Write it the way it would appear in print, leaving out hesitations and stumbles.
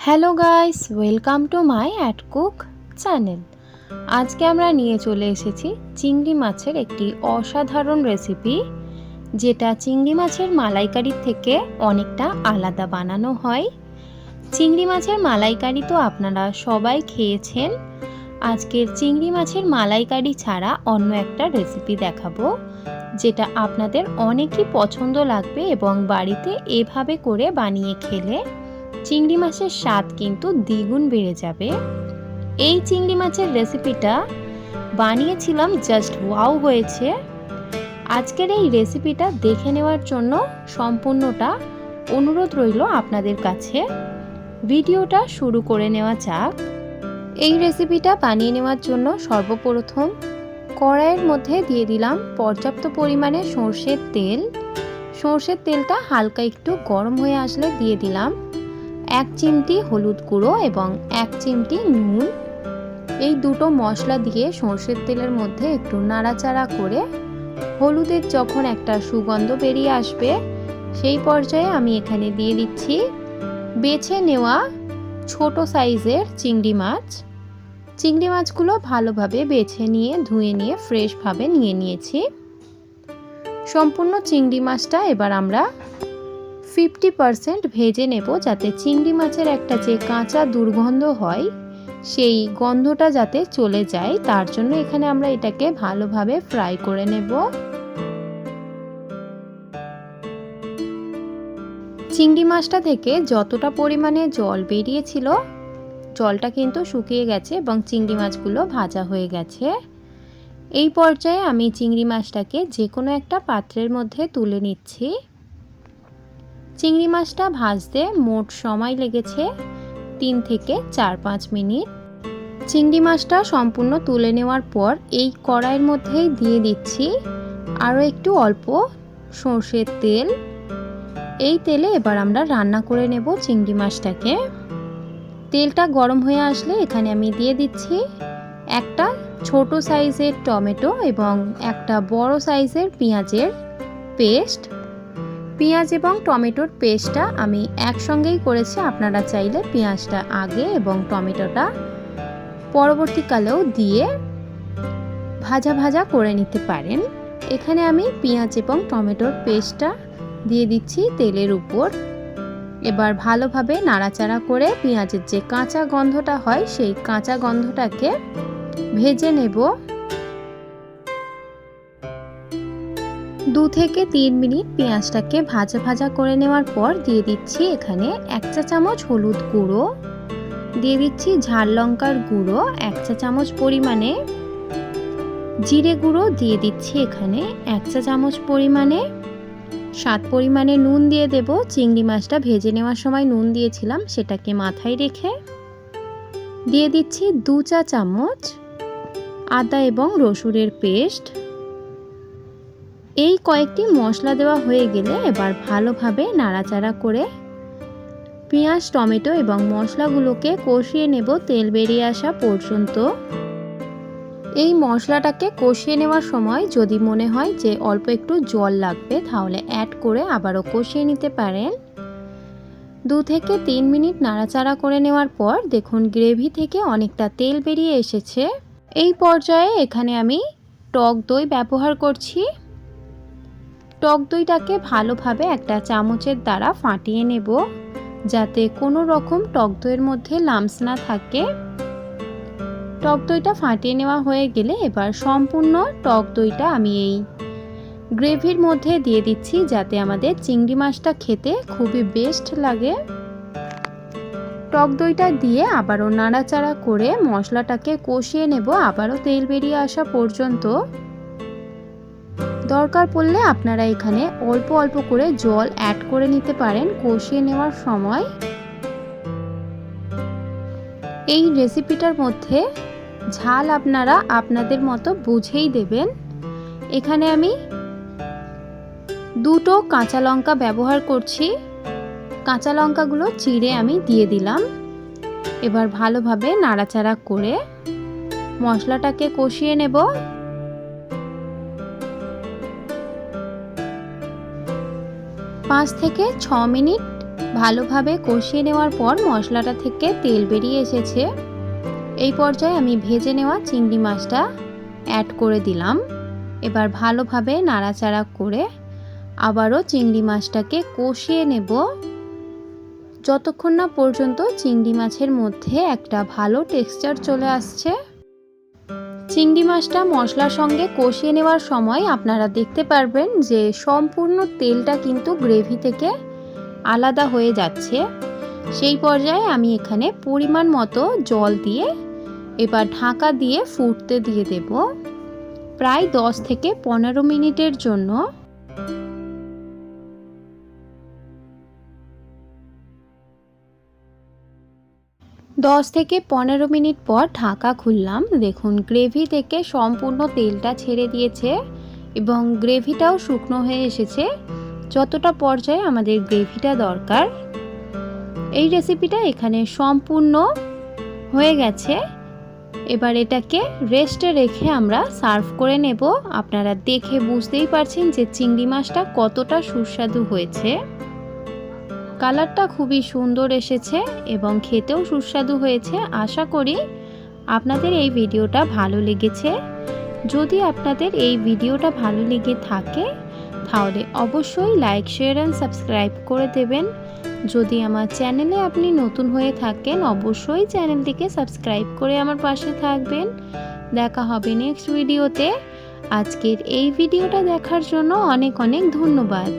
Hello guys, welcome to my at cook channel. আজকে আমরা নিয়ে চলে এসেছি চিংড়ি মাছের একটি অসাধারণ রেসিপি, যেটা চিংড়ি মাছের মালাইকারির থেকে অনেকটা আলাদা বানানো হয়। চিংড়ি মাছের মালাইকারি তো আপনারা সবাই খেয়েছেন। আজকের চিংড়ি মাছের মালাইকারি ছাড়া অন্য একটা রেসিপি দেখাবো, যেটা আপনাদের অনেকই পছন্দ লাগবে এবং বাড়িতে এভাবে করে বানিয়ে খেলে চিংড়ি মাছের স্বাদ কিন্তু দ্বিগুণ বেড়ে যাবে। এই চিংড়ি মাছের রেসিপিটা বানিয়েছিলাম, জাস্ট ওয়াও হয়েছে। আজকের এই রেসিপিটা দেখে নেওয়ার জন্য সম্পূর্ণটা অনুরোধ রইল আপনাদের কাছে। ভিডিওটা শুরু করে নেওয়া যাক। এই রেসিপিটা বানিয়ে নেওয়ার জন্য সর্বপ্রথম কড়াইয়ের মধ্যে দিয়ে দিলাম পর্যাপ্ত পরিমাণে সর্ষের তেল। সর্ষের তেলটা হালকা একটু গরম হয়ে আসলে দিয়ে দিলাম 1 চিমটি হলুদ গুঁড়ো এবং 1 চিমটি নুন। এই দুটো মশলা দিয়ে সর্ষের তেলের মধ্যে একটু নাড়াচাড়া করে হলুদের যখন একটা সুগন্ধ বেরিয়ে আসবে, সেই পর্যায়ে আমি এখানে দিয়ে দিচ্ছি বেছে নেওয়া ছোট সাইজের চিংড়ি মাছ। চিংড়ি মাছগুলো ভালোভাবে বেছে নিয়ে ধুয়ে নিয়ে ফ্রেশভাবে নিয়ে নিয়েছি। সম্পূর্ণ চিংড়ি মাছটা এবার আমরা 50% ভেজে নেব, যাতে চিংড়ি মাছের একটা যে কাঁচা দুর্গন্ধ হয় সেই গন্ধটা যাতে চলে যায়, তার জন্য এখানে আমরা এটাকে ভালোভাবে ফ্রাই করে নেব। চিংড়ি মাছটা থেকে যতটা পরিমাণে জল বেরিয়েছিল, জলটা কিন্তু শুকিয়ে গেছে এবং চিংড়ি মাছগুলো ভাজা হয়ে গেছে। এই পর্যায়ে আমি চিংড়ি মাছটাকে যে কোনো একটা পাত্রের মধ্যে তুলে নিচ্ছি। চিংড়ি মাছটা ভাজতে মোট সময় লেগেছে 3 থেকে 4-5 মিনিট। চিংড়ি মাছটা সম্পূর্ণ তুলে নেওয়ার পর এই কড়াইয়ের মধ্যেই দিয়ে দিচ্ছি আরও একটু অল্প সর্ষের তেল। এই তেলে এবার আমরা রান্না করে নেব চিংড়ি মাছটাকে। তেলটা গরম হয়ে আসলে এখানে আমি দিয়ে দিচ্ছি একটা ছোট সাইজের টমেটো এবং একটা বড় সাইজের পেঁয়াজের পেস্ট। পেঁয়াজ এবং টমেটোর পেস্টটা আমি একসঙ্গেই করেছি। আপনারা চাইলে পেঁয়াজটা আগে এবং টমেটোটা পরবর্তীকালেও দিয়ে ভাজা ভাজা করে নিতে পারেন। এখানে আমি পেঁয়াজ এবং টমেটোর পেস্টটা দিয়ে দিচ্ছি তেলের উপর। এবার ভালোভাবে নাড়াচাড়া করে পেঁয়াজের যে কাঁচা গন্ধটা হয় সেই কাঁচা গন্ধটাকে ভেজে নেব। 2 থেকে 3 মিনিট পেঁয়াজটাকে ভাজা ভাজা করে নেওয়ার পর দিয়ে দিচ্ছি এখানে 1 চা চামচ হলুদ গুঁড়ো, দিয়ে দিচ্ছি ঝাল লঙ্কার গুঁড়ো 1 চা চামচ পরিমাণে, জিরে গুঁড়ো দিয়ে দিচ্ছি এখানে 1 চা চামচ পরিমাণে, স্বাদ পরিমাণে নুন দিয়ে দেব। চিংড়ি মাছটা ভেজে নেওয়ার সময় নুন দিয়েছিলাম, সেটাকে মাথায় রেখে দিয়ে দিচ্ছি 2 চা চামচ আদা এবং রসুনের পেস্ট। এই কয়েকটি মশলা দেওয়া হয়ে গেলে এবার ভালোভাবে নাড়াচাড়া করে পেঁয়াজ টমেটো এবং মশলাগুলোকে কষিয়ে নেব তেল বেরিয়ে আসা পর্যন্ত। এই মশলাটাকে কষিয়ে নেওয়ার সময় যদি মনে হয় যে অল্প একটু জল লাগবে, তাহলে অ্যাড করে আবারও কষিয়ে নিতে পারেন। 2 থেকে 3 মিনিট নাড়াচাড়া করে নেওয়ার পর দেখুন গ্রেভি থেকে অনেকটা তেল বেরিয়ে এসেছে। এই পর্যায়ে এখানে আমি টক দই ব্যবহার করছি। টক দইটাকে ভালোভাবে একটা চামচের দ্বারা ফাটিয়ে নেব, যাতে কোনো রকম টক দইয়ের মধ্যে লাম্পস না থাকে। টক দইটা ফাটিয়ে নেওয়া হয়ে গেলে এবার সম্পূর্ণ টক দইটা আমি এই গ্রেভির মধ্যে দিয়ে দিচ্ছি, যাতে আমাদের চিংড়ি মাছটা খেতে খুবই বেস্ট লাগে। টক দইটা দিয়ে আবারও নাড়াচাড়া করে মশলাটাকে কষিয়ে নেব আবারও তেল বেরিয়ে আসা পর্যন্ত। দরকার পড়লে আপনারা এখানে অল্প অল্প করে জল অ্যাড করে নিতে পারেন কষিয়ে নেওয়ার সময়। এই রেসিপিটার মধ্যে ঝাল আপনারা আপনাদের মতো বুঝেই দেবেন। এখানে আমি 2টো কাঁচা লঙ্কা ব্যবহার করছি। কাঁচা লঙ্কাগুলো চিড়ে আমি দিয়ে দিলাম। এবার ভালোভাবে নাড়াচাড়া করে মশলাটাকে কষিয়ে নেব। 5 থেকে 6 মিনিট ভালোভাবে কষিয়ে নেওয়ার পর মশলাটা থেকে তেল বেরিয়ে এসেছে। এই পর্যায়ে আমি ভেজে নেওয়া চিংড়ি মাছটা অ্যাড করে দিলাম। এবার ভালোভাবে নাড়াচাড়া করে আবারও চিংড়ি মাছটাকে কষিয়ে নেব, যতক্ষণ না পর্যন্ত চিংড়ি মাছের মধ্যে একটা ভালো টেক্সচার চলে আসছে। চিংড়ি মাছটা মশলার সঙ্গে কষিয়ে নেওয়ার সময় আপনারা দেখতে পারবেন যে সম্পূর্ণ তেলটা কিন্তু গ্রেভি থেকে আলাদা হয়ে যাচ্ছে। সেই পর্যায়ে আমি এখানে পরিমাণ মতো জল দিয়ে এবার ঢাকা দিয়ে ফুটতে দিয়ে দেব প্রায় 10 থেকে 15 মিনিটের জন্য। দশ থেকে 15 মিনিট পর ঢাকা খুললাম। দেখুন গ্রেভি থেকে সম্পূর্ণ তেলটা ছেড়ে দিয়েছে এবং গ্রেভিটাও শুকনো হয়ে এসেছে, যতটা পর্যায়ে আমাদের গ্রেভিটা দরকার। এই রেসিপিটা এখানে সম্পূর্ণ হয়ে গেছে। এবার এটাকে রেস্টে রেখে আমরা সার্ভ করে নেব। আপনারা দেখে বুঝতেই পারছেন যে চিংড়ি মাছটা কতটা সুস্বাদু হয়েছে। কালারটা খুবই সুন্দর এসেছে এবং খেতেও সুস্বাদু হয়েছে। আশা করি আপনাদের এই ভিডিওটা ভালো লেগেছে। যদি আপনাদের এই ভিডিওটা ভালো লেগে থাকে তাহলে অবশ্যই লাইক, শেয়ার অ্যান্ড সাবস্ক্রাইব করে দেবেন। যদি আমার চ্যানেলে আপনি নতুন হয়ে থাকেন অবশ্যই চ্যানেলটিকে সাবস্ক্রাইব করে আমার পাশে থাকবেন। দেখা হবে নেক্সট ভিডিওতে। আজকের এই ভিডিওটা দেখার জন্য অনেক অনেক ধন্যবাদ।